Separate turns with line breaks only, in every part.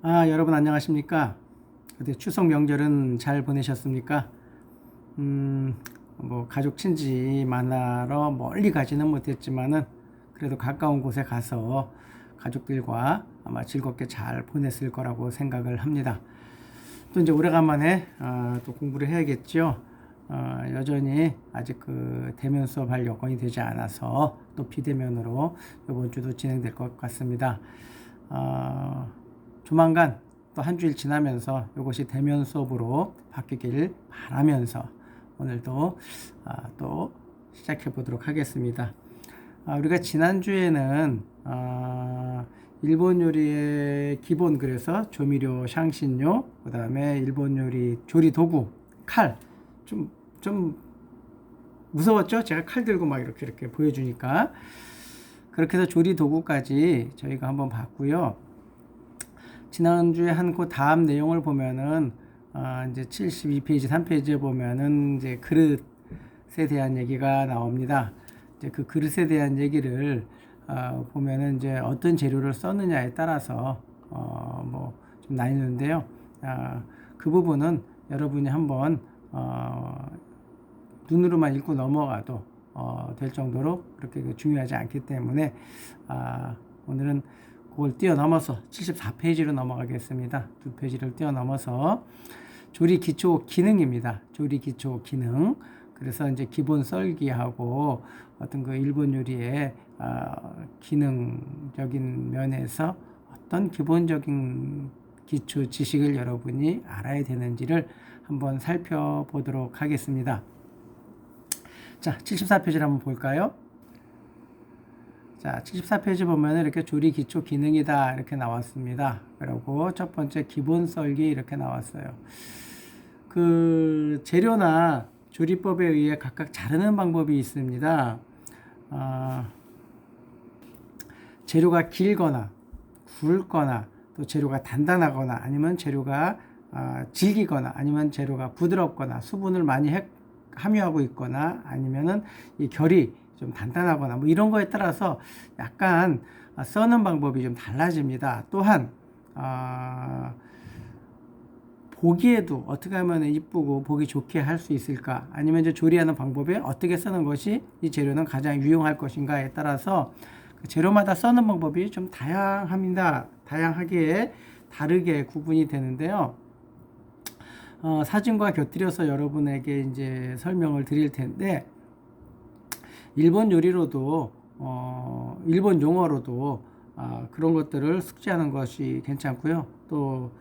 여러분 안녕하십니까? 그때 추석 명절은 잘 보내셨습니까? 가족 친지 만나러 멀리 가지는 못했지만은 그래도 가까운 곳에 가서 가족들과 아마 즐겁게 잘 보냈을 거라고 생각을 합니다. 또 이제 오래간만에 또 공부를 해야겠죠. 여전히 아직 그 대면 수업할 여건이 되지 않아서 또 비대면으로 이번 주도 진행될 것 같습니다. 조만간 또 한 주일 지나면서 이것이 대면 수업으로 바뀌길 바라면서 오늘도 또 시작해 보도록 하겠습니다. 우리가 지난주에는 일본 요리의 기본, 그래서 조미료, 향신료, 그 다음에 일본 요리 조리 도구, 칼, 좀 무서웠죠? 제가 칼 들고 막 이렇게 보여주니까. 그렇게 해서 조리 도구까지 저희가 한번 봤고요. 지난주에 한 그 다음 내용을 보면은 이제 72페이지 3페이지에 보면은 이제 그릇에 대한 얘기가 나옵니다. 이제 그 그릇에 대한 얘기를 보면은 이제 어떤 재료를 썼느냐에 따라서 좀 나뉘는데요. 그 부분은 여러분이 한번 눈으로만 읽고 넘어가도 될 정도로 그렇게 중요하지 않기 때문에 오늘은 그걸 뛰어넘어서 74페이지로 넘어가겠습니다. 두 페이지를 뛰어넘어서 조리 기초 기능입니다. 조리 기초 기능. 그래서 이제 기본 썰기하고 어떤 그 일본 요리의 기능적인 면에서 어떤 기본적인 기초 지식을 여러분이 알아야 되는지를 한번 살펴보도록 하겠습니다. 자, 74페이지를 한번 볼까요? 자, 74페이지 보면 이렇게 조리 기초 기능이다 이렇게 나왔습니다. 그리고 첫 번째 기본 썰기 이렇게 나왔어요. 그 재료나 조리법에 의해 각각 자르는 방법이 있습니다. 재료가 길거나 굵거나 또 재료가 단단하거나 아니면 재료가 질기거나 아니면 재료가 부드럽거나 수분을 많이 함유하고 있거나 아니면은 이 결이 좀 단단하거나 뭐 이런 거에 따라서 약간 써는 방법이 좀 달라집니다. 또한 보기에도 어떻게 하면 이쁘고 보기 좋게 할 수 있을까, 아니면 이제 조리하는 방법에 어떻게 쓰는 것이 이 재료는 가장 유용할 것인가에 따라서 그 재료마다 써는 방법이 좀 다양합니다. 다양하게 다르게 구분이 되는데요. 사진과 곁들여서 여러분에게 이제 설명을 드릴 텐데, 일본 요리로도 일본 용어로도 그런 것들을 숙지하는 것이 괜찮고요. 또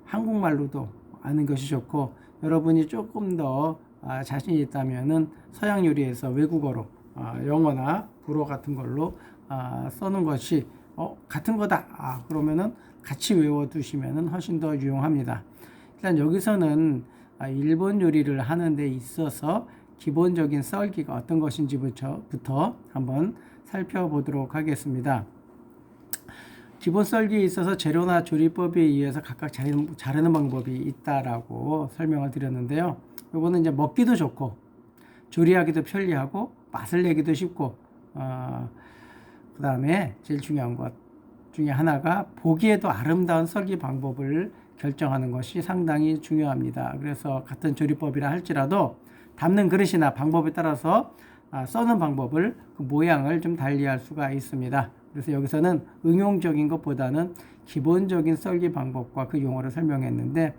한국말로도 아는 것이 좋고, 여러분이 조금 더 자신이 있다면은 서양 요리에서 외국어로 영어나 불어 같은 걸로 써는 것이 같은 거다 그러면은 같이 외워두시면은 훨씬 더 유용합니다. 일단 여기서는 일본 요리를 하는 데 있어서 기본적인 썰기가 어떤 것인지부터 한번 살펴보도록 하겠습니다. 기본 썰기에 있어서 재료나 조리법에 의해서 각각 자르는 방법이 있다라고 설명을 드렸는데요. 이거는 이제 먹기도 좋고 조리하기도 편리하고 맛을 내기도 쉽고 그 다음에 제일 중요한 것 중에 하나가 보기에도 아름다운 썰기 방법을 결정하는 것이 상당히 중요합니다. 그래서 같은 조리법이라 할지라도 담는 그릇이나 방법에 따라서 써는 방법을, 그 모양을 좀 달리할 수가 있습니다. 그래서 여기서는 응용적인 것보다는 기본적인 썰기 방법과 그 용어를 설명했는데,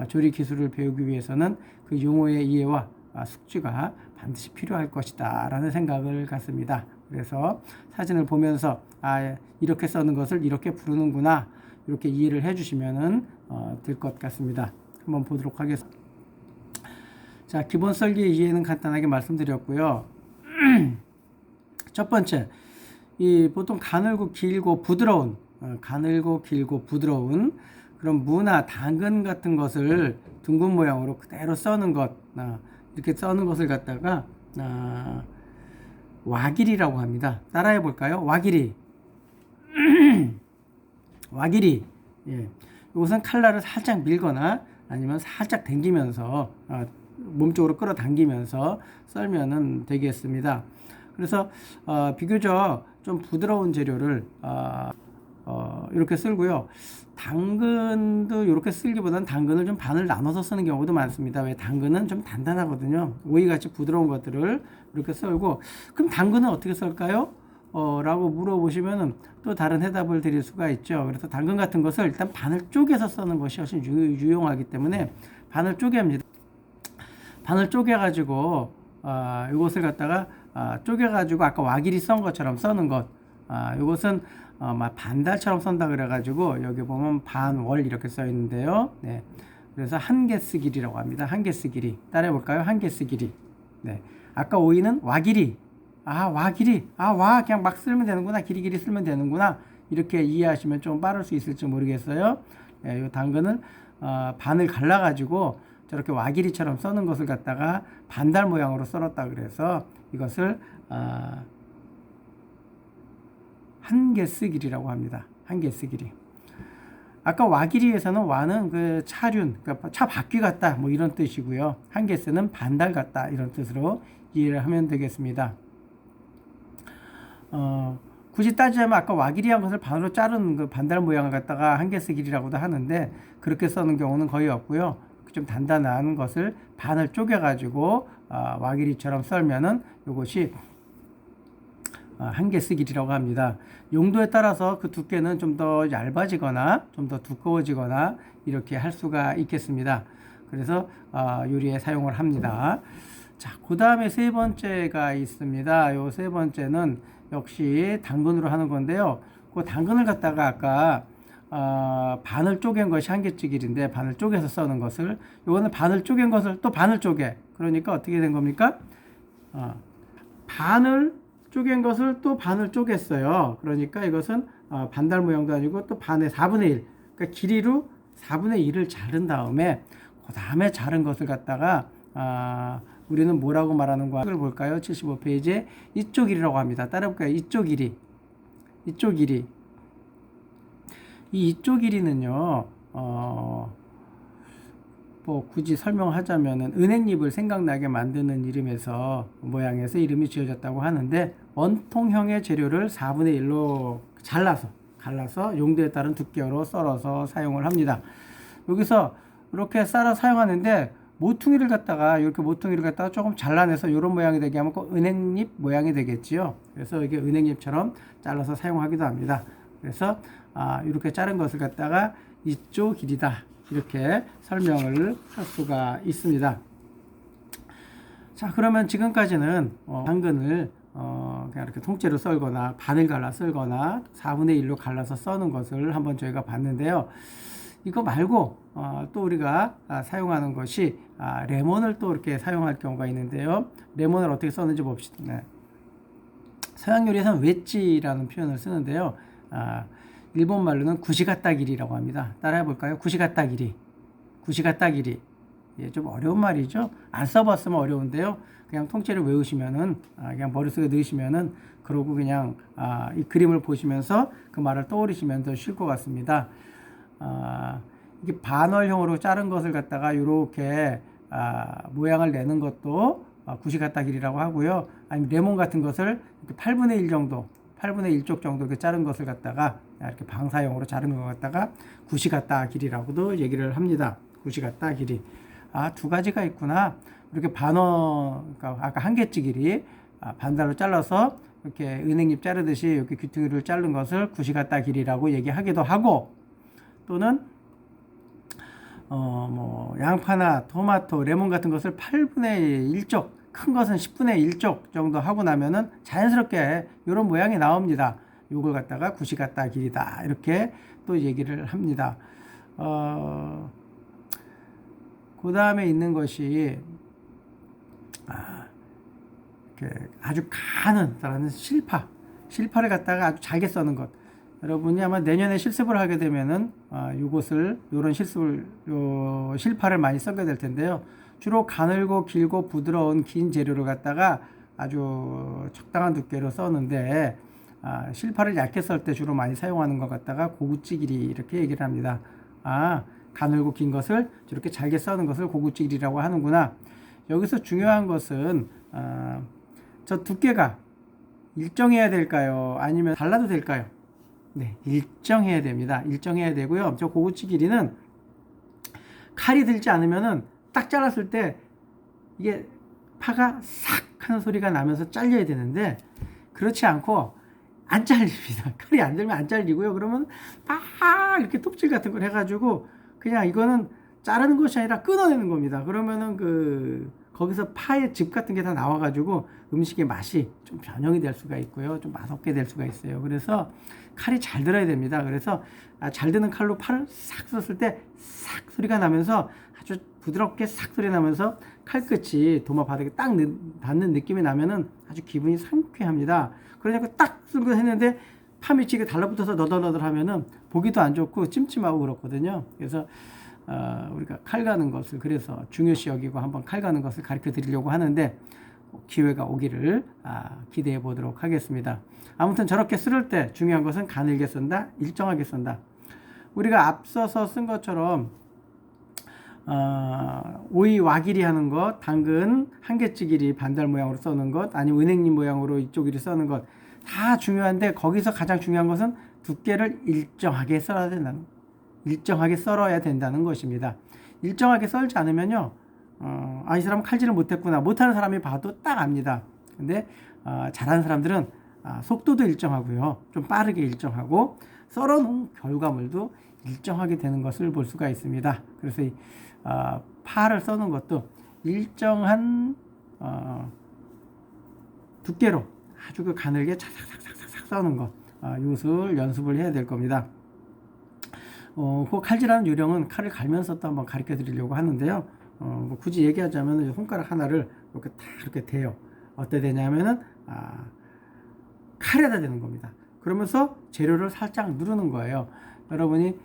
조리 기술을 배우기 위해서는 그 용어의 이해와 숙지가 반드시 필요할 것이다 라는 생각을 갖습니다. 그래서 사진을 보면서 이렇게 써는 것을 이렇게 부르는구나, 이렇게 이해를 해주시면 될 것 같습니다. 한번 보도록 하겠습니다. 자, 기본 썰기 이해는 간단하게 말씀드렸고요. 첫 번째, 보통 가늘고 길고 부드러운 그런 무나 당근 같은 것을 둥근 모양으로 그대로 써는 것, 이렇게 써는 것을 갖다가 와기리라고 합니다. 따라해 볼까요? 와기리. 와기리. 예. 이것은 칼날을 살짝 밀거나 아니면 살짝 당기면서 몸쪽으로 끌어당기면서 썰면은 되겠습니다. 그래서 비교적 좀 부드러운 재료를 이렇게 쓸고요. 당근도 이렇게 쓸기보다는 당근을 좀 반을 나눠서 쓰는 경우도 많습니다. 왜 당근은 좀 단단하거든요. 오이같이 부드러운 것들을 이렇게 썰고, 그럼 당근은 어떻게 썰까요? 라고 물어보시면은 또 다른 해답을 드릴 수가 있죠. 그래서 당근 같은 것을 일단 반을 쪼개서 써는 것이 훨씬 유용하기 때문에 반을 쪼갭니다. 반을 쪼개가지고 이것을 갖다가 쪼개가지고 아까 와기리 썬 것처럼 써는 것, 이것은 반달처럼 썬다 그래가지고 여기 보면 반월 이렇게 써 있는데요. 네. 그래서 한개스 길이라고 합니다. 한개스 길이 따라해 볼까요? 한개스 길이. 네. 아까 오이는 와기리. 와기리. 와 그냥 막 쓰면 되는구나. 길이 쓰면 되는구나. 이렇게 이해하시면 좀 빠를 수 있을지 모르겠어요. 네, 이 당근을 반을 갈라가지고 저렇게 와기리처럼 써는 것을 갖다가 반달 모양으로 썰었다 그래서 이것을 한개스 길이라고 합니다. 한개스 길이. 아까 와기리에서는 와는 그 차륜, 그러니까 차 바퀴 같다 뭐 이런 뜻이고요. 한개스는 반달 같다 이런 뜻으로 이해를 하면 되겠습니다. 굳이 따지자면 아까 와기리한 것을 반으로 자른 그 반달 모양을 갖다가 한개스 길이라고도 하는데 그렇게 써는 경우는 거의 없고요. 좀 단단한 것을 반을 쪼개가지고 와기리처럼 썰면은 이것이 한개스 길이라고 합니다. 용도에 따라서 그 두께는 좀 더 얇아지거나 좀 더 두꺼워지거나 이렇게 할 수가 있겠습니다. 그래서 요리에 사용을 합니다. 자, 그 다음에 세 번째가 있습니다. 요 세 번째는 역시 당근으로 하는 건데요. 그 당근을 갖다가 아까 반을 쪼갠 것이 한개스 길인데 반을 쪼개서 써는 것을, 요거는 반을 쪼갠 것을 또 반을 쪼개. 그러니까 어떻게 된 겁니까? 반을 쪼갠 것을 또 반을 쪼갰어요. 그러니까 이것은 반달 모양도 아니고 또 반의 4분의 1, 그러니까 길이로 4분의 1을 자른 다음에 그 다음에 자른 것을 갖다가 우리는 뭐라고 말하는 거야? 이걸 볼까요? 75페이지에 이쪽 길이라고 합니다. 따라볼까요? 이쪽 길이. 이쪽 길이. 이쪽 길이는요, 뭐 굳이 설명하자면은 은행잎을 생각나게 만드는 이름에서 모양에서 이름이 지어졌다고 하는데 원통형의 재료를 4분의 1로 갈라서 용도에 따른 두께로 썰어서 사용을 합니다. 여기서 이렇게 썰어 사용하는데 모퉁이를 갖다가 조금 잘라내서 이런 모양이 되게 하면 꼭 은행잎 모양이 되겠지요. 그래서 이게 은행잎처럼 잘라서 사용하기도 합니다. 그래서 이렇게 자른 것을 갖다가 이쪽 길이다 이렇게 설명을 할 수가 있습니다. 자, 그러면 지금까지는 당근을 그냥 이렇게 통째로 썰거나 반을 갈라 썰거나 4분의 1로 갈라서 써는 것을 한번 저희가 봤는데요. 이거 말고 또 우리가 사용하는 것이 레몬을 또 이렇게 사용할 경우가 있는데요. 레몬을 어떻게 썼는지 봅시다. 네. 서양 요리에서는 웨지라는 표현을 쓰는데요. 일본 말로는 구시가타기리라고 합니다. 따라해 볼까요? 구시가타기리. 구시가타기리. 예, 좀 어려운 말이죠. 안 써봤으면 어려운데요. 그냥 통째로 외우시면은, 그냥 머릿속에 넣으시면은, 그러고 그냥, 이 그림을 보시면서 그 말을 떠올리시면 더 쉴 것 같습니다. 이게 반월형으로 자른 것을 갖다가 이렇게, 모양을 내는 것도 구시가타기리라고 하고요. 아니면 레몬 같은 것을 8분의 1 정도, 8분의 1쪽 정도 이렇게 자른 것을 갖다가 이렇게 방사형으로 자른 것 갖다가 구시가타 길이라고도 얘기를 합니다. 구시가타 길이. 두 가지가 있구나. 이렇게 그러니까 아까 한개째 길이 반달로 잘라서 이렇게 은행잎 자르듯이 이렇게 귀퉁이를 자른 것을 구시가타 길이라고 얘기하기도 하고, 또는 뭐 양파나 토마토, 레몬 같은 것을 8분의 1쪽, 큰 것은 10분의 1쪽 정도 하고 나면은 자연스럽게 이런 모양이 나옵니다. 요걸 갖다가 구시가타 길이다 이렇게 또 얘기를 합니다. 그 다음에 있는 것이 이렇게 아주 가는 실파를 갖다가 아주 잘게 써는 것. 여러분이 아마 내년에 실습을 하게 되면은 요런 실파를 많이 쓰게 될 텐데요. 주로 가늘고 길고 부드러운 긴 재료를 갖다가 아주 적당한 두께로 써는데 실파를 얇게 썰 때 주로 많이 사용하는 것 갖다가 고구찌 길이 이렇게 얘기를 합니다. 가늘고 긴 것을 저렇게 잘게 써는 것을 고구찌 길이라고 하는구나. 여기서 중요한 것은 저 두께가 일정해야 될까요? 아니면 달라도 될까요? 네, 일정해야 됩니다. 일정해야 되고요. 저 고구치 길이는 칼이 들지 않으면은 딱 잘랐을 때 이게 파가 싹 하는 소리가 나면서 잘려야 되는데 그렇지 않고 안 잘립니다. 칼이 안 들면 안 잘리고요. 그러면 막 이렇게 톱질 같은 걸 해가지고 그냥 이거는 자르는 것이 아니라 끊어내는 겁니다. 그러면은 거기서 파의 즙 같은 게 다 나와가지고 음식의 맛이 좀 변형이 될 수가 있고요. 좀 맛없게 될 수가 있어요. 그래서 칼이 잘 들어야 됩니다. 그래서 잘 드는 칼로 팔을 싹 썼을 때 싹 소리가 나면서 아주 부드럽게 싹 소리 나면서 칼끝이 도마 바닥에 딱 닿는 느낌이 나면은 아주 기분이 상쾌합니다. 그러니까 딱 쓸고 했는데 파 밑이 달라붙어서 너덜너덜 하면은 보기도 안 좋고 찜찜하고 그렇거든요. 그래서 우리가 칼 가는 것을 그래서 중요시 여기고 한번 칼 가는 것을 가르쳐 드리려고 하는데 기회가 오기를 기대해 보도록 하겠습니다. 아무튼 저렇게 쓸 때 중요한 것은 가늘게 쓴다, 일정하게 쓴다. 우리가 앞서서 쓴 것처럼 오이 와길이 하는 것, 당근 한개찌 길이 반달 모양으로 써는 것, 아니면 은행잎 모양으로 이쪽 길이 써는 것 다 중요한데 거기서 가장 중요한 것은 두께를 일정하게 썰어야 된다는, 일정하게 썰어야 된다는 것입니다. 일정하게 썰지 않으면요, 이 사람은 칼질을 못했구나. 못하는 사람이 봐도 딱 압니다. 근데 잘하는 사람들은 속도도 일정하고요, 좀 빠르게 일정하고 썰어놓은 결과물도 일정하게 되는 것을 볼 수가 있습니다. 그래서 파를 써는 것도 일정한 두께로 아주 가늘게 차삭삭삭삭 써는 것, 이것을 연습을 해야 될 겁니다. 그 칼질하는 요령은 칼을 갈면서 또 한번 가르쳐 드리려고 하는데요. 뭐 굳이 얘기하자면 손가락 하나를 이렇게 딱 이렇게 대요. 어때 되냐면은 칼에다 대는 겁니다. 그러면서 재료를 살짝 누르는 거예요. 여러분이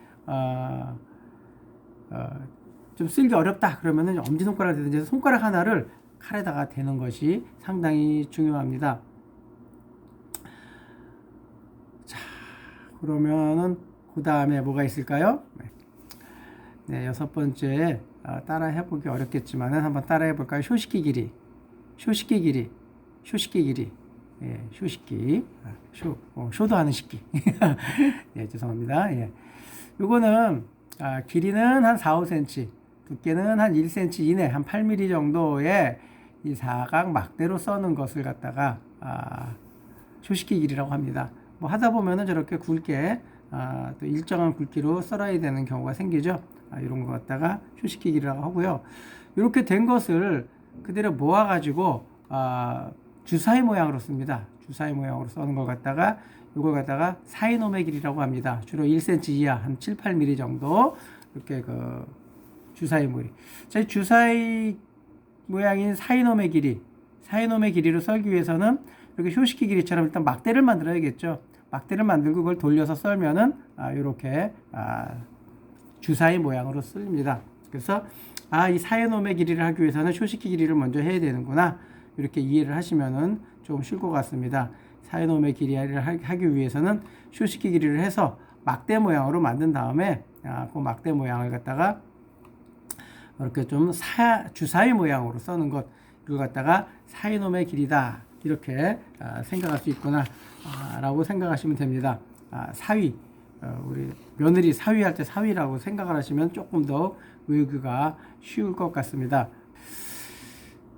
좀 쓸기 어렵다 그러면은 엄지손가락을 대든지 손가락 하나를 칼에다가 대는 것이 상당히 중요합니다. 자, 그러면은 그 다음에 뭐가 있을까요? 네, 여섯 번째, 따라 해보기 어렵겠지만은 한번 따라 해볼까요? 쇼시키 길이, 쇼시키 길이, 쇼시키 길이, 예, 쇼시키, 쇼도 하는 식기. 예, 죄송합니다. 예, 요거는 길이는 한 4, 5cm, 두께는 한 1cm 이내, 한 8mm 정도의 이 사각 막대로 써는 것을 갖다가 쇼시키 길이라고 합니다. 뭐 하다 보면은 저렇게 굵게 또 일정한 굵기로 썰어야 되는 경우가 생기죠. 이런 거 갖다가 쇼시키 길이라고 하고요. 이렇게 된 것을 그대로 모아 가지고 주사위 모양으로 씁니다. 주사위 모양으로 써는 걸 갖다가 이걸 갖다가 사이노메 길이라고 합니다. 주로 1cm 이하 한 7, 8mm 정도 이렇게 주사위 모양. 자, 주사위 모양인 사이노메 길이, 사이노메 길이로 썰기 위해서는 이렇게 쇼시키 길이처럼 일단 막대를 만들어야겠죠. 막대를 만들고 그걸 돌려서 썰면은 이렇게 주사위 모양으로 씁니다. 그래서 이 사이노메 길이를 하기 위해서는 쇼시키 길이를 먼저 해야 되는구나, 이렇게 이해를 하시면은 좀 쉴 것 같습니다. 사이노메 길이를 하기 위해서는 쇼시키 길이를 해서 막대 모양으로 만든 다음에 그 막대 모양을 갖다가 이렇게 좀 주사위 모양으로 써는 것, 이걸 갖다가 사이노메 길이다, 이렇게 생각할 수 있구나 라고 생각하시면 됩니다. 사위, 우리 며느리 사위할 때 사위라고 생각을 하시면 조금 더 외우기가 쉬울 것 같습니다.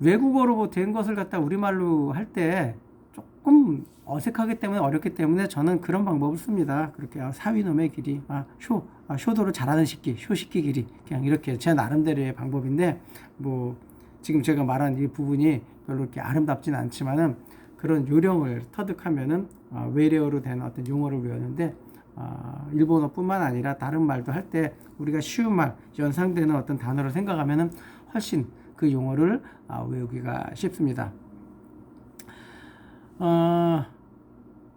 외국어로 된 것을 갖다 우리말로 할 때 조금 어색하기 때문에, 어렵기 때문에 저는 그런 방법을 씁니다. 그렇게 사위놈의 길이, 쇼도를 잘하는 식기, 쇼식기 길이, 그냥 이렇게 제 나름대로의 방법인데, 뭐 지금 제가 말한 이 부분이 별로 이렇게 아름답진 않지만은 그런 요령을 터득하면은 외래어로 된 어떤 용어를 외우는데, 일본어뿐만 아니라 다른 말도 할 때 우리가 쉬운 말, 연상되는 어떤 단어를 생각하면은 훨씬 그 용어를 외우기가 쉽습니다.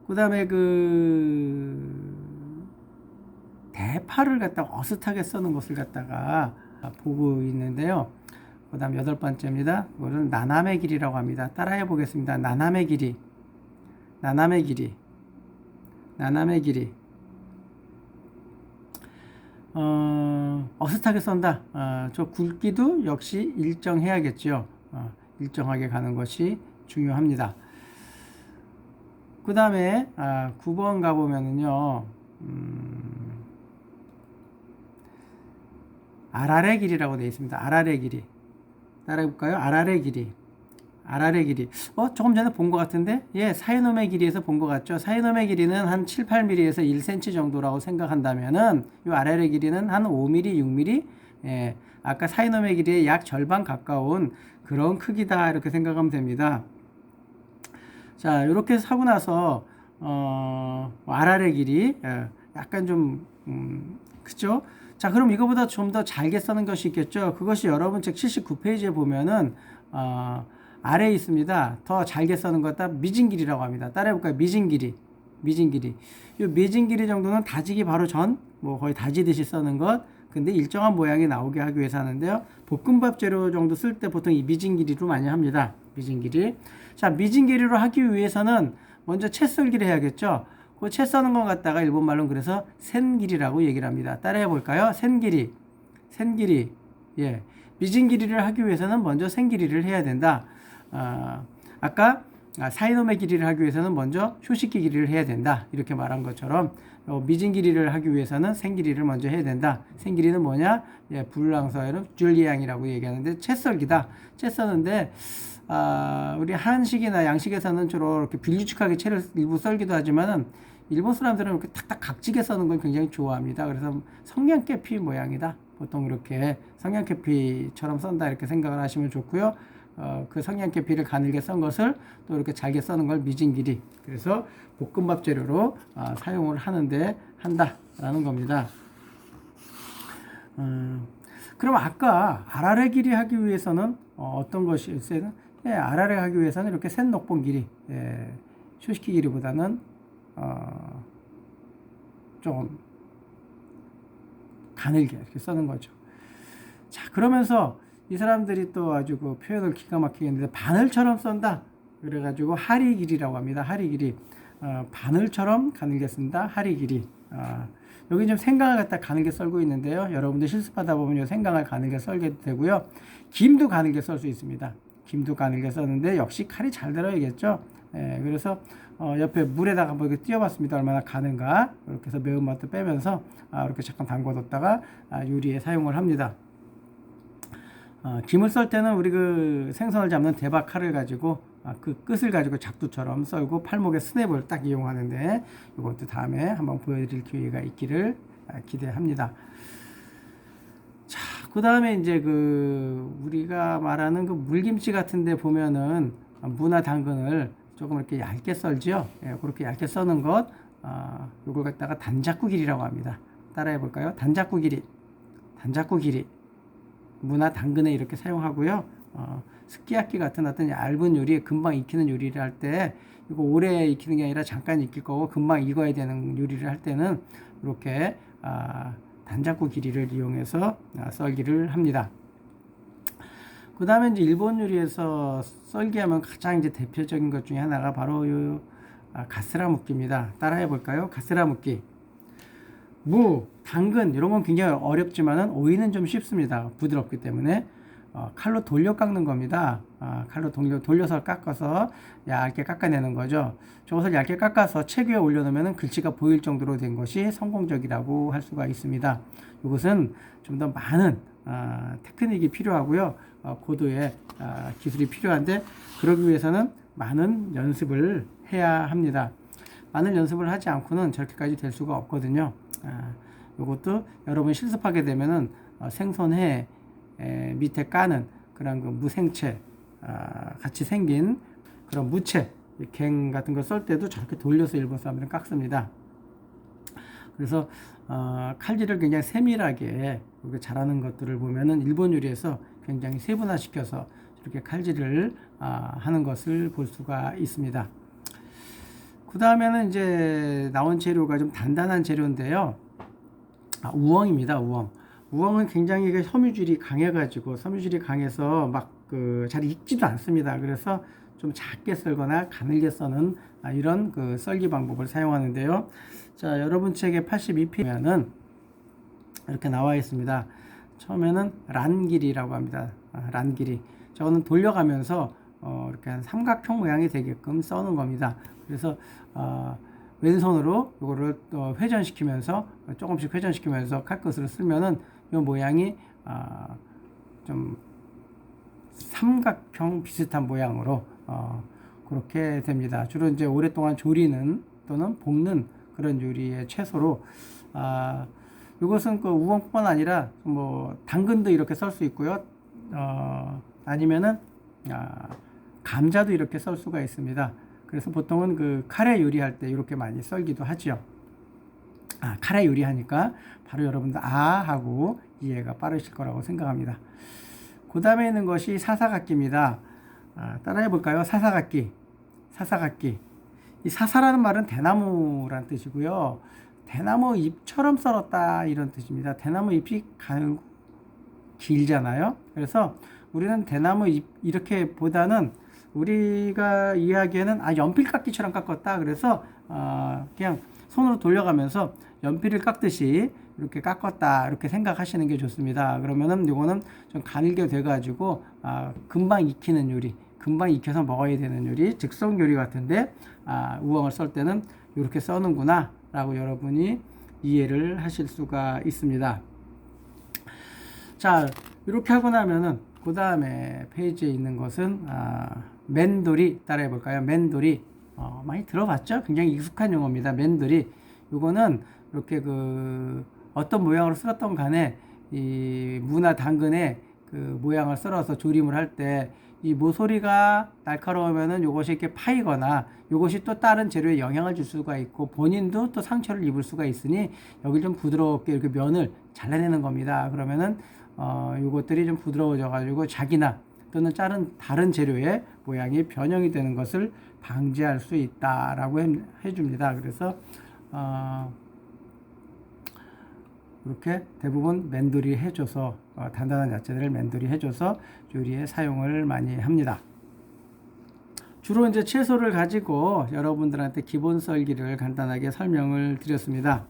그 다음에 대파를 갖다가 어슷하게 써는 것을 갖다가 보고 있는데요. 그 다음 8번째입니다. 이거는 나나메 길이라고 합니다. 따라해 보겠습니다. 나나메 길이, 나나메 길이, 나나메 길이. 어슷하게 썬다. 저 굵기도 역시 일정해야겠죠. 일정하게 가는 것이 중요합니다. 그 다음에 9번 가보면은요, 아라레 길이라고 되어 있습니다. 아라레 길이. 따라해볼까요? 아라레 길이. 아라레 길이. 조금 전에 본 것 같은데? 예, 사이놈의 길이에서 본 것 같죠? 사이놈의 길이는 한 7, 8mm에서 1cm 정도라고 생각한다면은, 이 아라레 길이는 한 5mm, 6mm? 예, 아까 사이놈의 길이의 약 절반 가까운 그런 크기다. 이렇게 생각하면 됩니다. 자, 이렇게 사고 나서, 아라레 길이, 예, 약간 좀, 그죠? 자, 그럼 이거보다 좀 더 잘게 써는 것이 있겠죠? 그것이 여러분 책 79페이지에 보면은, 아래에 있습니다. 더 잘게 써는 것다 미진길이라고 합니다. 따라해볼까요? 미진길이. 미진길이. 이 미진길이 정도는 다지기 바로 전, 뭐 거의 다지듯이 써는 것. 근데 일정한 모양이 나오게 하기 위해서 하는데요. 볶음밥 재료 정도 쓸 때 보통 이 미진길이로 많이 합니다. 미진길이. 자, 미진길이로 하기 위해서는 먼저 채 썰기를 해야겠죠. 그 채 써는 것 갖다가 일본말로는 그래서 센길이라고 얘기를 합니다. 따라해볼까요? 센길이. 센길이. 예. 미진길이를 하기 위해서는 먼저 센길이를 해야 된다. 아까 사이놈의 길이를 하기 위해서는 먼저 휴식기 길이를 해야 된다. 이렇게 말한 것처럼 미진 길이를 하기 위해서는 생길이를 먼저 해야 된다. 생길이는 뭐냐? 예, 불랑서에는 줄리앙이라고 얘기하는데 채썰기다. 채 써는데 우리 한식이나 양식에서는 주로 이렇게 빌리축하게 채를 일부 썰기도 하지만은 일본 사람들은 이렇게 탁탁 각지게 써는 걸 굉장히 좋아합니다. 그래서 성냥개피 모양이다. 보통 이렇게 성냥개피처럼 썬다 이렇게 생각을 하시면 좋고요. 그 성냥개피를 가늘게 썬 것을 또 이렇게 잘게 써는 걸 미진길이. 그래서 볶음밥 재료로 사용을 하는데 한다라는 겁니다. 그럼 아까 아라레 길이 하기 위해서는 어떤 것이 있어요? 예, 아라레 하기 위해서는 이렇게 센 녹봉 길이, 예, 쇼시키 길이보다는 좀 가늘게 이렇게 써는 거죠. 자, 그러면서 이 사람들이 또 아주 그 표현을 기가 막히게 했는데 바늘처럼 썬다. 그래가지고 하리 길이라고 합니다. 하리 길이. 바늘처럼 가늘게 쓴다. 하리 길이. 여기 좀 생강을 갖다 가늘게 썰고 있는데요. 여러분들 실습하다 보면 이 생강을 가늘게 썰게 되고요. 김도 가늘게 썰 수 있습니다. 김도 가늘게 썼는데 역시 칼이 잘 들어야겠죠. 예, 그래서 옆에 물에다가 한번 이렇게 띄워봤습니다. 얼마나 가는가. 이렇게 해서 매운맛도 빼면서 이렇게 잠깐 담궈뒀다가 요리에 사용을 합니다. 김을 썰 때는 우리 그 생선을 잡는 대박 칼을 가지고 그 끝을 가지고 작두처럼 썰고 팔목에 스냅을 딱 이용하는데 이것도 다음에 한번 보여드릴 기회가 있기를 기대합니다. 자, 그 다음에 이제 그 우리가 말하는 그 물김치 같은데 보면은 무나 당근을 조금 이렇게 얇게 썰지요. 예, 그렇게 얇게 써는 것, 요걸 갖다가 단자꾸 길이라고 합니다. 따라해 볼까요? 단자꾸 길이, 단자꾸 길이. 무나 당근에 이렇게 사용하고요. 스키야키 같은 어떤 얇은 요리, 금방 익히는 요리를 할 때, 이거 오래 익히는 게 아니라 잠깐 익힐 거고, 금방 익어야 되는 요리를 할 때는 이렇게 단자꾸 길이를 이용해서 썰기를 합니다. 그 다음에 이제 일본 요리에서 썰기하면 가장 이제 대표적인 것 중에 하나가 바로 요 가스라 묵기입니다. 따라해 볼까요? 가스라 묵기. 무, 당근 이런 건 굉장히 어렵지만은 오이는 좀 쉽습니다. 부드럽기 때문에 칼로 돌려 깎는 겁니다. 칼로 돌려서 깎아서 얇게 깎아내는 거죠. 저것을 얇게 깎아서 책 위에 올려놓으면 글씨가 보일 정도로 된 것이 성공적이라고 할 수가 있습니다. 이것은 좀 더 많은 테크닉이 필요하고요. 고도의 기술이 필요한데 그러기 위해서는 많은 연습을 해야 합니다. 많은 연습을 하지 않고는 저렇게까지 될 수가 없거든요. 이것도 여러분 실습하게 되면은 생선회 밑에 까는 그런 그 무생채 같이 생긴 그런 무채 갱 같은 걸 썰 때도 저렇게 돌려서 일본 사람들은 깎습니다. 그래서 칼질을 굉장히 세밀하게 잘하는 것들을 보면은 일본 요리에서 굉장히 세분화시켜서 이렇게 칼질을 하는 것을 볼 수가 있습니다. 그 다음에는 이제 나온 재료가 좀 단단한 재료인데요. 우엉입니다. 우엉. 우엉은 굉장히 섬유질이 강해가지고 섬유질이 강해서 막 잘 익지도 않습니다. 그래서 좀 작게 썰거나 가늘게 써는 이런 그 썰기 방법을 사용하는데요. 자, 여러분 책의 82페이지에는 이렇게 나와 있습니다. 처음에는 란길이라고 합니다. 란길이. 저거는 돌려가면서 이렇게 한 삼각형 모양이 되게끔 써는 겁니다. 그래서 왼손으로 이거를 회전시키면서 조금씩 회전시키면서 칼끝으로 쓸면은 이 모양이 좀 삼각형 비슷한 모양으로 그렇게 됩니다. 주로 이제 오랫동안 조리는 또는 볶는 그런 요리의 채소로 이것은 그 우엉뿐만 아니라 뭐 당근도 이렇게 썰 수 있고요. 아니면은 감자도 이렇게 썰 수가 있습니다. 그래서 보통은 그 카레 요리할 때 이렇게 많이 썰기도 하죠. 카레 요리하니까 바로 여러분들 하고 이해가 빠르실 거라고 생각합니다. 그 다음에 있는 것이 사사각기입니다. 따라해 볼까요? 사사각기. 이 사사라는 말은 대나무란 뜻이고요. 대나무 잎처럼 썰었다 이런 뜻입니다. 대나무 잎이 길잖아요. 그래서 우리는 대나무 잎 이렇게 보다는 우리가 이야기에는 연필깎이처럼 깎았다. 그래서 그냥 손으로 돌려가면서 연필을 깎듯이 이렇게 깎았다 이렇게 생각하시는 게 좋습니다. 그러면은 이거는 좀 가늘게 돼가지고 금방 익히는 요리, 금방 익혀서 먹어야 되는 요리, 즉석 요리 같은데 우엉을 썰 때는 이렇게 써는구나 라고 여러분이 이해를 하실 수가 있습니다. 자, 이렇게 하고 나면은 그 다음에 페이지에 있는 것은 맨도리 따라해 볼까요? 맨도리 많이 들어봤죠? 굉장히 익숙한 용어입니다. 맨도리. 이거는 이렇게 그 어떤 모양으로 쓸었던 간에 이 무나 당근의 그 모양을 썰어서 조림을 할 때 이 모서리가 날카로우면은 요것이 이렇게 파이거나 요것이 또 다른 재료에 영향을 줄 수가 있고 본인도 또 상처를 입을 수가 있으니 여기 좀 부드럽게 이렇게 면을 잘라내는 겁니다. 그러면은 요것들이 좀 부드러워져 가지고 자기나 또는 다른 재료의 모양이 변형이 되는 것을 방지할 수 있다라고 해줍니다. 그래서 이렇게 대부분 맨도리 해줘서 단단한 야채들을 맨도리 해줘서 요리에 사용을 많이 합니다. 주로 이제 채소를 가지고 여러분들한테 기본 썰기를 간단하게 설명을 드렸습니다.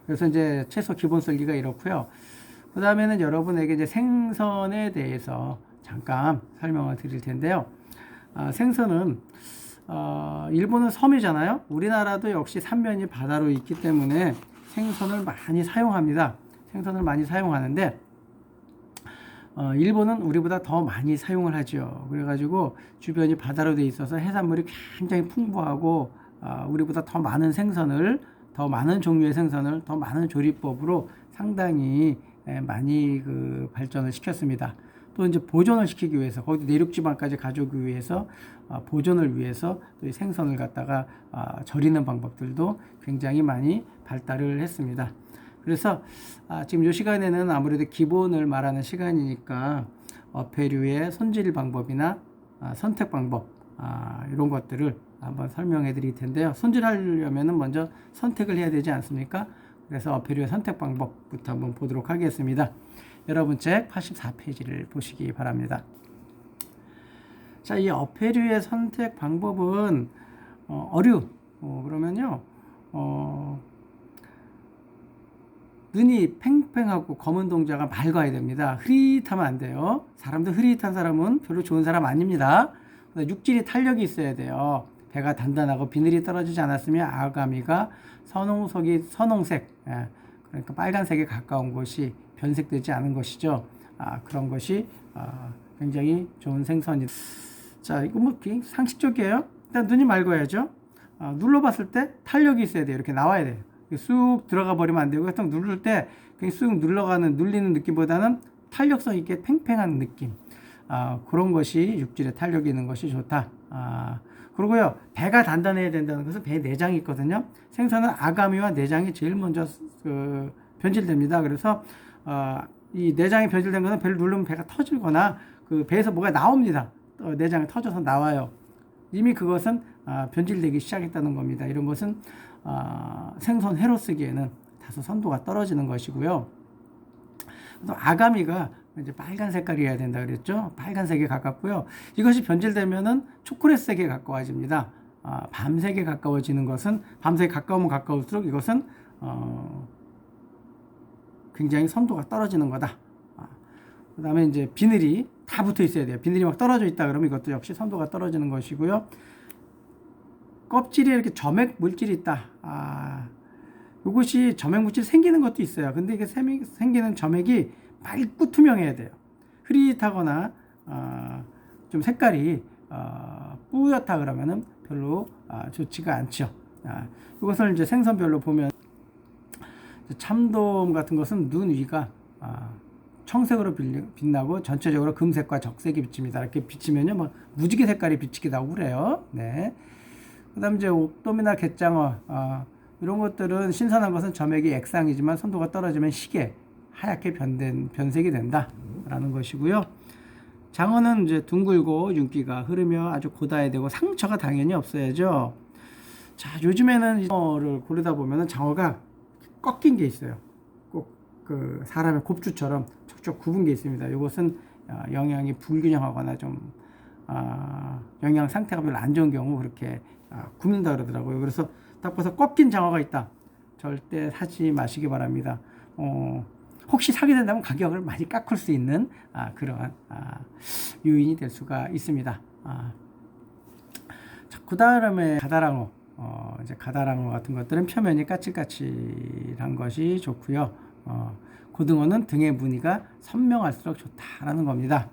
그래서 이제 채소 기본 썰기가 이렇고요. 그 다음에는 여러분에게 이제 생선에 대해서 잠깐 설명을 드릴 텐데요. 생선은 일본은 섬이잖아요. 우리나라도 역시 삼면이 바다로 있기 때문에 생선을 많이 사용합니다. 생선을 많이 사용하는데 일본은 우리보다 더 많이 사용을 하죠. 그래가지고 주변이 바다로 돼 있어서 해산물이 굉장히 풍부하고 우리보다 더 많은 생선을, 더 많은 종류의 생선을 더 많은 조리법으로 상당히 많이 그 발전을 시켰습니다. 또 이제 보존을 시키기 위해서 거기 내륙지방까지 가져오기 위해서 보존을 위해서 또 이 생선을 갖다가 절이는 방법들도 굉장히 많이 발달을 했습니다. 그래서 지금 이 시간에는 아무래도 기본을 말하는 시간이니까 어패류의 손질 방법이나 선택 방법 이런 것들을 한번 설명해 드릴 텐데요. 손질하려면 먼저 선택을 해야 되지 않습니까? 그래서 어패류의 선택 방법부터 한번 보도록 하겠습니다. 여러분 책 84페이지를 보시기 바랍니다. 자, 이 어패류의 선택 방법은 어류 그러면요 눈이 팽팽하고 검은 동자가 맑아야 됩니다. 흐릿하면 안 돼요. 사람도 흐릿한 사람은 별로 좋은 사람 아닙니다. 육질이 탄력이 있어야 돼요. 배가 단단하고 비늘이 떨어지지 않았으면 아가미가 선홍색 그러니까 빨간색에 가까운 것이 변색되지 않은 것이죠. 그런 것이 굉장히 좋은 생선이다. 자, 이거 뭐 상식적이에요. 일단 눈이 맑아야죠. 눌러봤을 때 탄력이 있어야 돼요. 이렇게 나와야 돼요. 쑥 들어가 버리면 안 되고, 하여튼 누를 때 그냥 쑥 눌리는 느낌보다는 탄력성 있게 팽팽한 느낌. 그런 것이 육질에 탄력이 있는 것이 좋다. 그리고요, 배가 단단해야 된다는 것은 배 내장이 있거든요. 생선은 아가미와 내장이 제일 먼저 변질됩니다. 그래서 이 내장이 변질된 것은 배를 누르면 배가 터지거나 그 배에서 뭐가 나옵니다. 내장이 터져서 나와요. 이미 그것은 변질되기 시작했다는 겁니다. 이런 것은 생선 회로 쓰기에는 다소 선도가 떨어지는 것이고요. 또 아가미가 이제 빨간 색깔이어야 된다 그랬죠. 빨간색에 가깝고요. 이것이 변질되면은 초콜릿색에 가까워집니다. 밤색에 가까워지는 것은 밤색에 가까우면 가까울수록 이것은 굉장히 선도가 떨어지는 거다. 그 다음에 이제 비늘이 다 붙어 있어야 돼요. 비늘이 막 떨어져 있다 그러면 이것도 역시 선도가 떨어지는 것이고요. 껍질에 이렇게 점액 물질이 있다. 이것이 점액 물질이 생기는 것도 있어요. 근데 이게 생기는 점액이 맑고 투명해야 돼요. 흐릿하거나 좀 색깔이 뿌옇다 그러면은 별로 좋지가 않죠. 이것을 이제 생선별로 보면 참돔 같은 것은 눈 위가 청색으로 빛나고 전체적으로 금색과 적색이 비칩니다. 이렇게 비치면요, 뭐 무지개 색깔이 비치기도 하고 그래요. 네. 그다음 이제 옥돔이나 갯장어 이런 것들은 신선한 것은 점액이 액상이지만 선도가 떨어지면 희게 하얗게 변색이 된다라는 것이고요. 장어는 이제 둥글고 윤기가 흐르며 아주 고다해야 되고 상처가 당연히 없어야죠. 자, 요즘에는 장어를 고르다 보면은 장어가 꺾인 게 있어요. 꼭 그 사람의 곱주처럼 촉촉 굽은 게 있습니다. 이것은 영양이 불균형하거나 좀 영양 상태가 별로 안 좋은 경우 그렇게 굽는다 그러더라고요. 그래서 딱 봐서 꺾인 장어가 있다. 절대 사지 마시기 바랍니다. 혹시 사게 된다면 가격을 많이 깎을 수 있는 그러한 요인이 될 수가 있습니다. 그 다음에 가다랑어. 이제 가다랑어 같은 것들은 표면이 까칠까칠한 것이 좋고요. 고등어는 등의 무늬가 선명할수록 좋다라는 겁니다.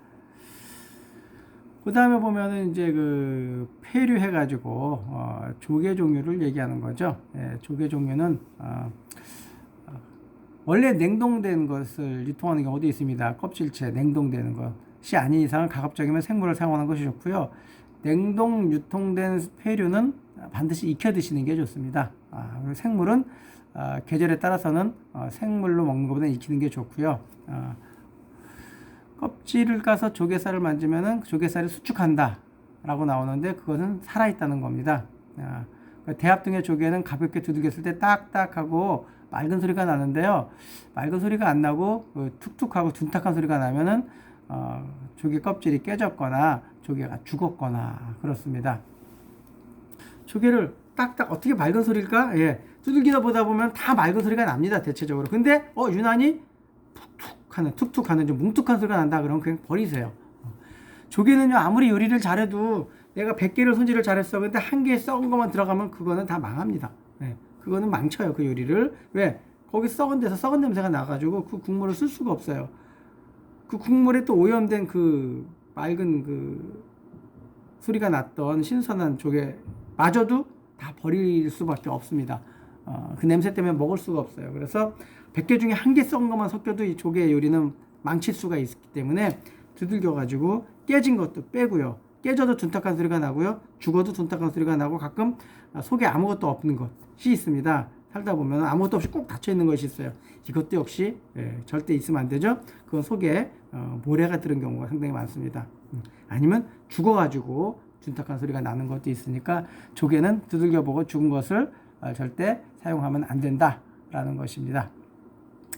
그 다음에 보면은 이제 그 폐류해가지고 조개 종류를 얘기하는 거죠. 예, 조개 종류는 원래 냉동된 것을 유통하는 경우도 있습니다. 껍질째 냉동되는 것이 아닌 이상은 가급적이면 생물을 사용하는 것이 좋고요. 냉동 유통된 폐류는 반드시 익혀 드시는 게 좋습니다. 생물은 계절에 따라서는 생물로 먹는 것보다 익히는 게 좋고요. 껍질을 까서 조개살을 만지면은 조개살이 수축한다 라고 나오는데 그것은 살아있다는 겁니다. 대합 등의 조개는 가볍게 두들겼을 때 딱딱하고 맑은 소리가 나는데요. 맑은 소리가 안 나고 툭툭하고 둔탁한 소리가 나면은 조개 껍질이 깨졌거나 조개가 죽었거나 그렇습니다. 조개를 딱딱 어떻게 맑은 소리일까? 예, 두들기다 보다 보면 다 맑은 소리가 납니다. 대체적으로. 근데 유난히 툭툭하는 좀 뭉툭한 소리가 난다 그러면 그냥 버리세요. 조개는요, 아무리 요리를 잘해도 내가 100개를 손질을 잘했어. 근데 한 개 썩은 것만 들어가면 그거는 다 망합니다. 예, 그거는 망쳐요, 그 요리를. 왜? 거기 썩은 데서 썩은 냄새가 나가지고 그 국물을 쓸 수가 없어요. 그 국물에 또 오염된 그 맑은 그 소리가 났던 신선한 조개마저도 다 버릴 수밖에 없습니다. 그 냄새 때문에 먹을 수가 없어요. 그래서 100개 중에 한 개 썩은 것만 섞여도 이 조개 요리는 망칠 수가 있기 때문에 두들겨가지고 깨진 것도 빼고요. 깨져도 둔탁한 소리가 나고요. 죽어도 둔탁한 소리가 나고 가끔 속에 아무것도 없는 것이 있습니다. 살다 보면 아무것도 없이 꼭 닫혀있는 것이 있어요. 이것도 역시 절대 있으면 안 되죠. 그건 속에 모래가 들은 경우가 상당히 많습니다. 아니면 죽어가지고 둔탁한 소리가 나는 것도 있으니까 조개는 두들겨보고 죽은 것을 절대 사용하면 안 된다라는 것입니다.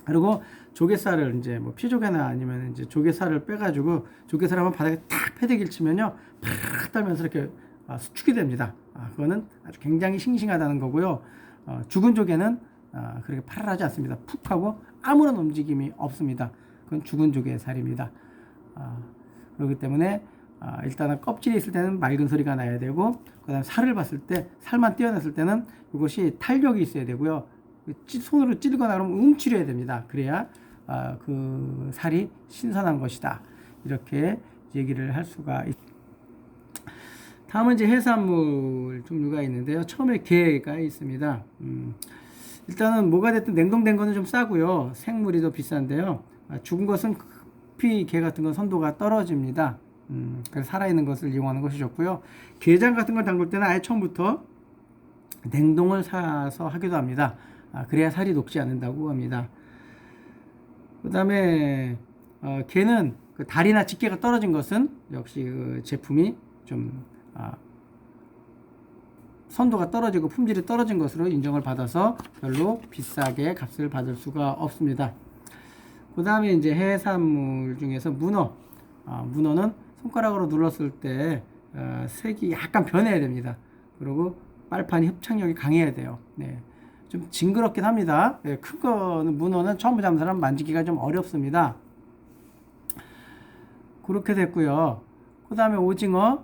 그리고 조개살을 이제 뭐 피조개나 아니면 이제 조개살을 빼가지고 조개살 한번 바닥에 탁 패대기를 치면요, 팍 떨면서 이렇게 수축이 됩니다. 그거는 아주 굉장히 싱싱하다는 거고요. 죽은 조개는 그렇게 파랄하지 않습니다. 푹 하고 아무런 움직임이 없습니다. 그건 죽은 조개 살입니다. 그렇기 때문에 일단은 껍질이 있을 때는 맑은 소리가 나야 되고, 그 다음에 살을 봤을 때, 살만 떼어냈을 때는 이것이 탄력이 있어야 되고요. 손으로 찌르거나 그러면 움츠려야 됩니다. 그래야 그 살이 신선한 것이다, 이렇게 얘기를 할 수가 있습니다. 다음은 이제 해산물 종류가 있는데요. 처음에 게가 있습니다. 일단은 뭐가 됐든 냉동된 거는 좀 싸고요. 생물이 더 비싼데요. 죽은 것은 급히 게 같은 건 선도가 떨어집니다. 그래서 살아있는 것을 이용하는 것이 좋고요. 게장 같은 걸 담글 때는 아예 처음부터 냉동을 사서 하기도 합니다. 그래야 살이 녹지 않는다고 합니다. 그 다음에 게는 그 다리나 집게가 떨어진 것은 역시 그 제품이 좀 선도가 떨어지고 품질이 떨어진 것으로 인정을 받아서 별로 비싸게 값을 받을 수가 없습니다. 그 다음에 이제 해산물 중에서 문어. 문어는 손가락으로 눌렀을 때 색이 약간 변해야 됩니다. 그리고 빨판이 흡착력이 강해야 돼요. 네. 좀 징그럽긴 합니다. 네, 큰 거는 문어는 처음 잡는 사람 만지기가 좀 어렵습니다. 그렇게 됐고요. 그 다음에 오징어,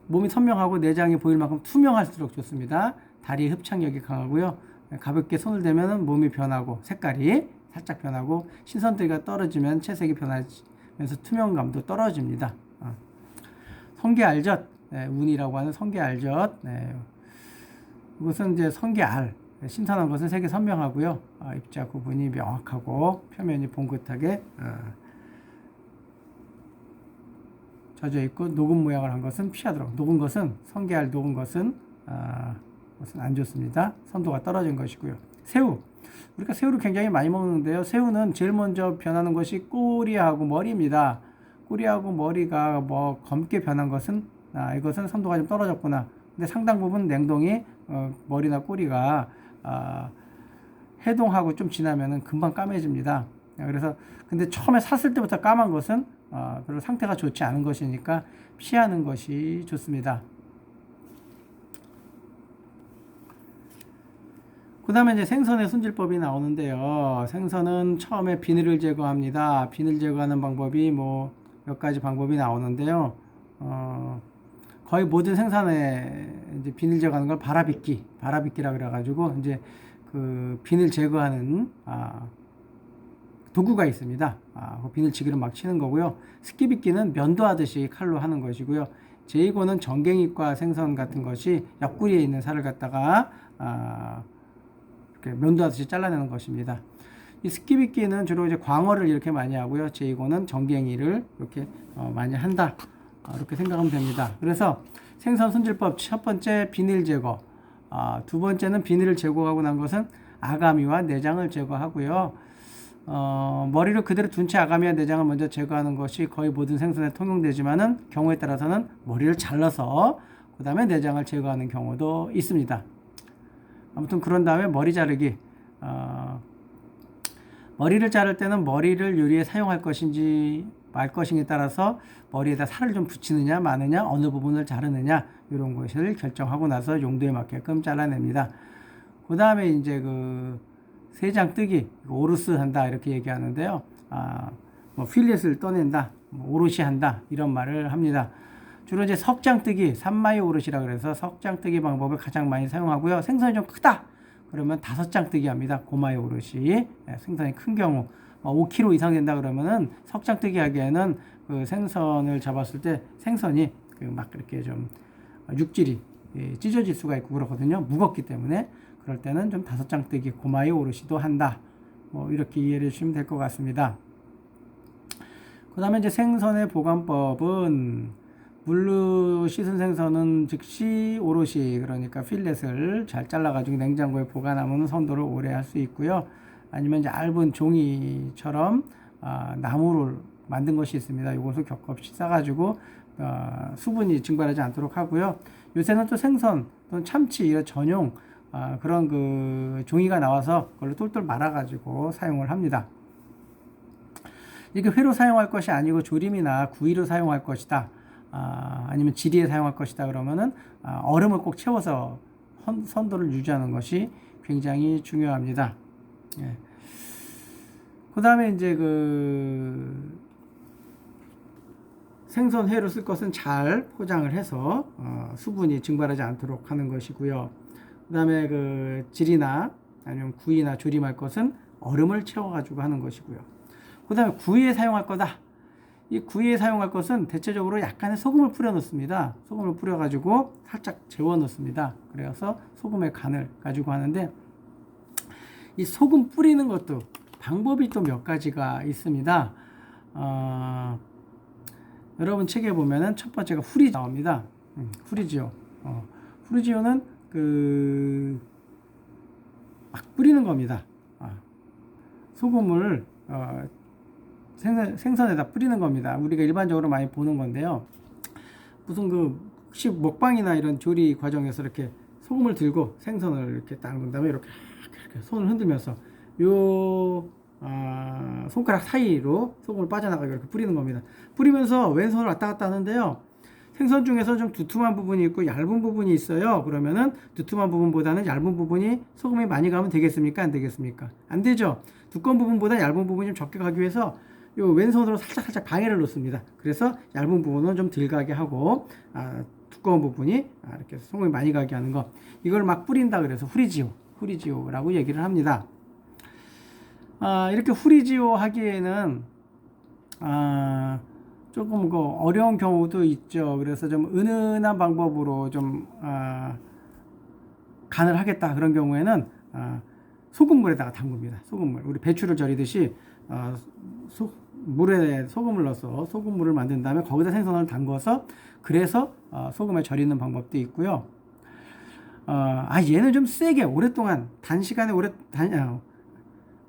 몸이 선명하고 내장이 보일 만큼 투명할수록 좋습니다. 다리의 흡착력이 강하고요. 가볍게 손을 대면 몸이 변하고 색깔이 살짝 변하고 신선도가 떨어지면 채색이 변하면서 투명감도 떨어집니다. 성게알젓, 운이라고 하는 성게알젓. 이것은 이제 성게알. 신선한 것은 색이 선명하고요. 입자 구분이 명확하고 표면이 봉긋하게 젖어 있고 녹은 모양을 한 것은 피하도록. 녹은 것은 성게알 녹은 것은 안 좋습니다. 선도가 떨어진 것이고요. 새우. 우리가 새우를 굉장히 많이 먹는데요. 새우는 제일 먼저 변하는 것이 꼬리하고 머리입니다. 꼬리하고 머리가 뭐 검게 변한 것은 이것은 선도가 좀 떨어졌구나. 근데 상당 부분 냉동이 머리나 꼬리가 해동하고 좀 지나면은 금방 까매집니다. 그래서 근데 처음에 샀을 때부터 까만 것은 별로 상태가 좋지 않은 것이니까 피하는 것이 좋습니다. 그 다음에 이제 생선의 손질법이 나오는데요. 생선은 처음에 비늘을 제거합니다. 비늘 제거하는 방법이 뭐 몇 가지 방법이 나오는데요. 거의 모든 생선에 이제 비늘 제거하는 걸 바라빗기라 그래가지고 이제 그 비늘 제거하는 도구가 있습니다. 그 비늘치기로 막 치는 거고요. 스키빗기는 면도하듯이 칼로 하는 것이고요. 제이고는 정갱이과 생선 같은 것이 옆구리에 있는 살을 갖다가 이렇게 면도하듯이 잘라내는 것입니다. 이 스키빗기는 주로 이제 광어를 이렇게 많이 하고요. 제이고는 정갱이를 이렇게 많이 한다. 이렇게 생각하면 됩니다. 그래서 생선 손질법 첫 번째 비늘 제거, 두 번째는 비늘을 제거하고 난 것은 아가미와 내장을 제거하고요. 머리를 그대로 둔 채 아가미와 내장을 먼저 제거하는 것이 거의 모든 생선에 통용되지만은 경우에 따라서는 머리를 잘라서 그 다음에 내장을 제거하는 경우도 있습니다. 아무튼 그런 다음에 머리 자르기. 머리를 자를 때는 머리를 요리에 사용할 것인지 말 것인지에 따라서 머리에다 살을 좀 붙이느냐 마느냐 어느 부분을 자르느냐 이런 것을 결정하고 나서 용도에 맞게끔 잘라냅니다. 그 다음에 이제 그 세장 뜨기 오르스 한다 이렇게 얘기하는데요. 뭐 필렛을 떠낸다, 뭐 오롯이 한다 이런 말을 합니다. 주로 이제 석장 뜨기, 산마이 오롯이라 그래서 석장 뜨기 방법을 가장 많이 사용하고요. 생선이 좀 크다 그러면 5장 뜨기 합니다. 고마이 오롯이. 생선이 큰 경우 5kg 이상 된다 그러면은 석장 뜨기 하기에는 그 생선을 잡았을 때 생선이 그 막 이렇게 좀 육질이 찢어질 수가 있고 그렇거든요. 무겁기 때문에 그럴 때는 좀 5장 뜨기 고마이 오롯이도 한다. 뭐 이렇게 이해를 해주시면 될 것 같습니다. 그 다음에 이제 생선의 보관법은 물로 씻은 생선은 즉시 오롯이 그러니까 필렛을 잘 잘라가지고 냉장고에 보관하면 선도를 오래 할 수 있고요. 아니면 이제 얇은 종이처럼 나무를 만든 것이 있습니다. 이것을 겹겹이 싸가지고 수분이 증발하지 않도록 하고요. 요새는 또 생선 또는 참치 이런 전용 그런 그 종이가 나와서 그걸로 똘똘 말아가지고 사용을 합니다. 이게 회로 사용할 것이 아니고 조림이나 구이로 사용할 것이다. 아니면 지리에 사용할 것이다 그러면은 얼음을 꼭 채워서 선도를 유지하는 것이 굉장히 중요합니다. 예. 그 다음에 이제 그 생선 회로 쓸 것은 잘 포장을 해서 수분이 증발하지 않도록 하는 것이고요. 그 다음에 그 지리나 아니면 구이나 조림할 것은 얼음을 채워가지고 하는 것이고요. 그 다음에 구이에 사용할 거다. 이 구이에 사용할 것은 대체적으로 약간의 소금을 뿌려 넣습니다. 소금을 뿌려 가지고 살짝 재워 넣습니다. 그래서 소금의 간을 가지고 하는데 이 소금 뿌리는 것도 방법이 또 몇 가지가 있습니다. 여러분 책에 보면은 첫 번째가 후리 나옵니다. 후리지오. 후리지오는 그 막 뿌리는 겁니다. 소금을 생선에다 뿌리는 겁니다. 우리가 일반적으로 많이 보는 건데요. 무슨 그 혹시 먹방이나 이런 조리 과정에서 이렇게 소금을 들고 생선을 이렇게 딱 넣은 다음에 이렇게 손을 흔들면서 요 손가락 사이로 소금을 빠져나가게 이렇게 뿌리는 겁니다. 뿌리면서 왼손을 왔다 갔다 하는데요. 생선 중에서 좀 두툼한 부분이 있고 얇은 부분이 있어요. 그러면은 두툼한 부분보다는 얇은 부분이 소금이 많이 가면 되겠습니까? 안 되겠습니까? 안 되죠. 두꺼운 부분보다 얇은 부분이 좀 적게 가기 위해서 요 왼손으로 살짝 방해를 놓습니다. 그래서 얇은 부분은 좀 덜 가게 하고 두꺼운 부분이 이렇게 소금이 많이 가게 하는 거, 이걸 막 뿌린다 그래서 후리지오라고 얘기를 합니다. 이렇게 후리지오 하기에는 조금 어려운 경우도 있죠. 그래서 좀 은은한 방법으로 좀 간을 하겠다 그런 경우에는 소금물에다가 담굽니다. 소금물, 우리 배추를 절이듯이 물에 소금을 넣어서 소금물을 만든 다음에 거기다 생선을 담궈서, 그래서 소금에 절이는 방법도 있고요. 얘는 좀 세게 오랫동안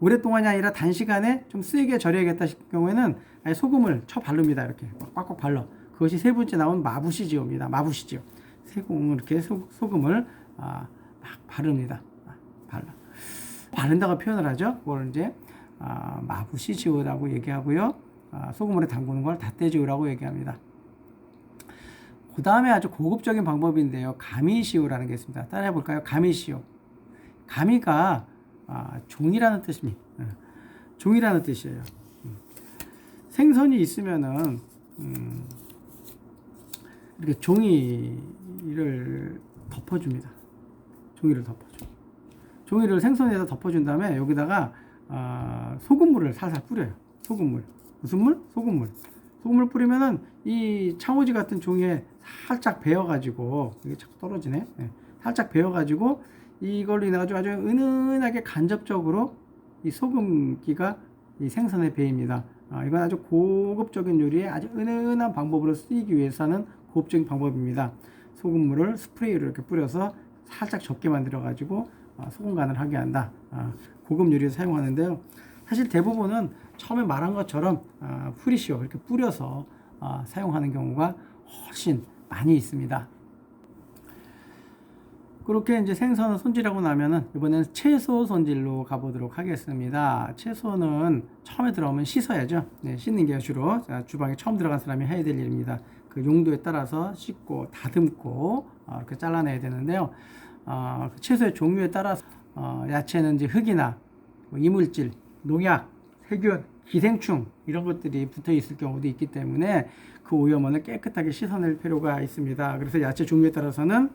오랫동안이 아니라 단시간에 좀 세게 절여야겠다 싶은 경우에는 소금을 쳐 바릅니다. 이렇게 꽉꽉 발라. 그것이 세 번째 나온 마부시지오입니다. 마부시지오. 이렇게 소금을 막 바릅니다. 바른다고 표현을 하죠. 그걸 이제 마부시지오라고 얘기하고요. 소금물에 담그는 걸 닷대지오라고 얘기합니다. 그 다음에 아주 고급적인 방법인데요. 가미시오라는 게 있습니다. 따라해 볼까요? 가미시오. 가미가 종이라는 뜻입니다. 종이라는 뜻이에요. 생선이 있으면은 이렇게 종이를 덮어줍니다. 종이를 생선에다 덮어준 다음에 여기다가 소금물을 살살 뿌려요. 무슨 물? 소금물 뿌리면은 이 창호지 같은 종이에 살짝 베어가지고, 이게 자꾸 떨어지네. 살짝 베어가지고 이걸로 인해 가지고 아주 은은하게 간접적으로 이 소금기가 이 생선에 배입니다. 이건 아주 고급적인 요리에 아주 은은한 방법으로 쓰이기 위해서는 고급적인 방법입니다. 소금물을 스프레이로 이렇게 뿌려서 살짝 적게 만들어 가지고 소금 간을 하게 한다. 고급 요리에 사용하는데요. 사실 대부분은 처음에 말한 것처럼 프리시오 이렇게 뿌려서 사용하는 경우가 훨씬 많이 있습니다. 그렇게 이제 생선을 손질하고 나면은 이번에는 채소 손질로 가보도록 하겠습니다. 채소는 처음에 들어오면 씻어야죠. 씻는 게 주로 주방에 처음 들어간 사람이 해야 될 일입니다. 그 용도에 따라서 씻고 다듬고 이렇게 잘라내야 되는데요. 채소의 종류에 따라서 야채는 이제 흙이나 이물질, 농약, 세균, 기생충 이런 것들이 붙어 있을 경우도 있기 때문에 그 오염원을 깨끗하게 씻어낼 필요가 있습니다. 그래서 야채 종류에 따라서는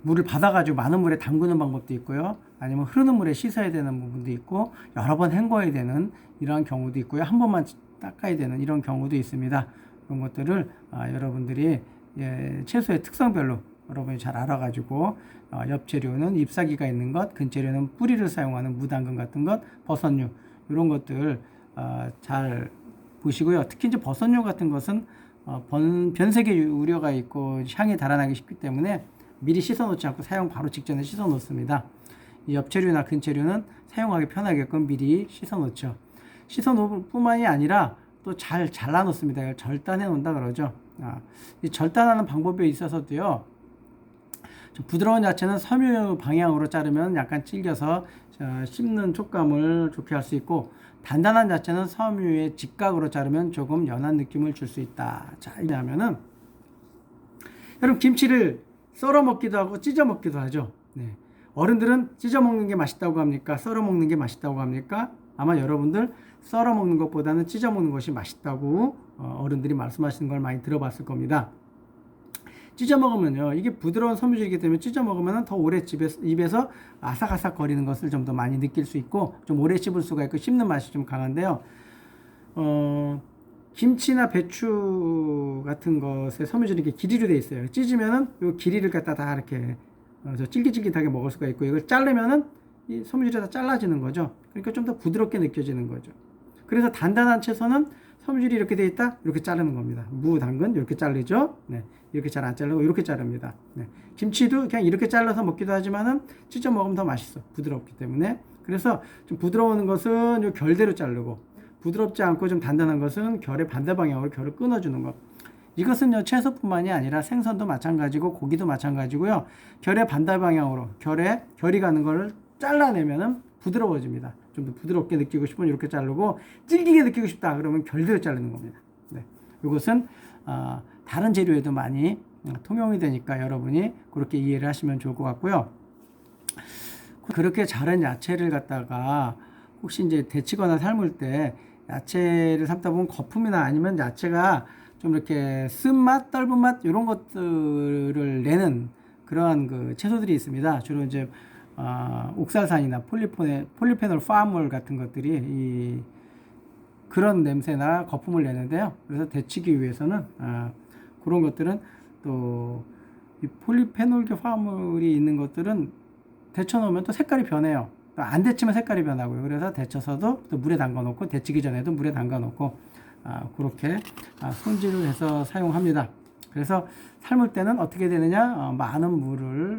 물을 받아가지고 많은 물에 담그는 방법도 있고요. 아니면 흐르는 물에 씻어야 되는 부분도 있고, 여러 번 헹궈야 되는 이러한 경우도 있고요. 한 번만 닦아야 되는 이런 경우도 있습니다. 그런 것들을 여러분들이 채소의 특성별로 여러분이 잘 알아가지고 엽재료는 잎사귀가 있는 것, 근재료는 뿌리를 사용하는 무당근 같은 것, 버섯류 이런 것들 잘 보시고요. 특히 이제 버섯류 같은 것은 변색의 우려가 있고 향이 달아나기 쉽기 때문에 미리 씻어 놓지 않고 사용 바로 직전에 씻어 놓습니다. 이 엽채류나 근채류는 사용하기 편하게끔 미리 씻어 놓죠. 씻어 놓을 뿐만이 아니라 또 잘 잘라 놓습니다. 이걸 절단해 놓는다 그러죠. 이 절단하는 방법에 있어서도요. 좀 부드러운 야채는 섬유 방향으로 자르면 약간 질겨서 씹는 촉감을 좋게 할 수 있고, 단단한 야채는 섬유의 직각으로 자르면 조금 연한 느낌을 줄 수 있다. 자, 이러면은 여러분 김치를 썰어 먹기도 하고 찢어 먹기도 하죠. 어른들은 찢어 먹는 게 맛있다고 합니까? 썰어 먹는 게 맛있다고 합니까? 아마 여러분들 썰어 먹는 것보다는 찢어 먹는 것이 맛있다고 어른들이 말씀하시는 걸 많이 들어봤을 겁니다. 찢어 먹으면요, 이게 부드러운 섬유질이기 때문에 찢어 먹으면 더 오래 입에서 아삭아삭 거리는 것을 좀 더 많이 느낄 수 있고, 좀 오래 씹을 수가 있고 씹는 맛이 좀 강한데요. 김치나 배추 같은 것에 섬유질이 이렇게 길이로 되어 있어요. 찢으면은 이 길이를 갖다 다 이렇게 찔깃찔깃하게 먹을 수가 있고, 이걸 자르면은 이 섬유질이 다 잘라지는 거죠. 그러니까 좀 더 부드럽게 느껴지는 거죠. 그래서 단단한 채소는 섬유질이 이렇게 되어 있다, 이렇게 자르는 겁니다. 무, 당근 이렇게 자르죠. 이렇게 잘 안 자르고 이렇게 자릅니다. 김치도 그냥 이렇게 잘라서 먹기도 하지만은 찢어 먹으면 더 맛있어. 부드럽기 때문에. 그래서 좀 부드러운 것은 요 결대로 자르고, 부드럽지 않고 좀 단단한 것은 결의 반대 방향으로 결을 끊어주는 것. 이것은요, 채소뿐만이 아니라 생선도 마찬가지고 고기도 마찬가지고요. 결의 반대 방향으로 결이 가는 거를 잘라내면은 부드러워집니다. 좀 더 부드럽게 느끼고 싶으면 이렇게 자르고, 질기게 느끼고 싶다 그러면 결대로 자르는 겁니다. 이것은 다른 재료에도 많이 통용이 되니까 여러분이 그렇게 이해를 하시면 좋을 것 같고요. 그렇게 자른 야채를 갖다가 혹시 이제 데치거나 삶을 때 야채를 삶다 보면 거품이나 아니면 야채가 좀 이렇게 쓴맛, 떫은 맛 이런 것들을 내는 그러한 그 채소들이 있습니다. 주로 이제 옥살산이나 폴리페놀 파몰 같은 것들이 그런 냄새나 거품을 내는데요. 그래서 데치기 위해서는 그런 것들은 또 이 폴리페놀계 화합물이 있는 것들은 데쳐 놓으면 또 색깔이 변해요. 안 데치면 색깔이 변하고요. 그래서 데쳐서도 또 물에 담가 놓고 데치기 전에도 물에 담가 놓고 그렇게 손질을 해서 사용합니다. 그래서 삶을 때는 어떻게 되느냐? 많은 물을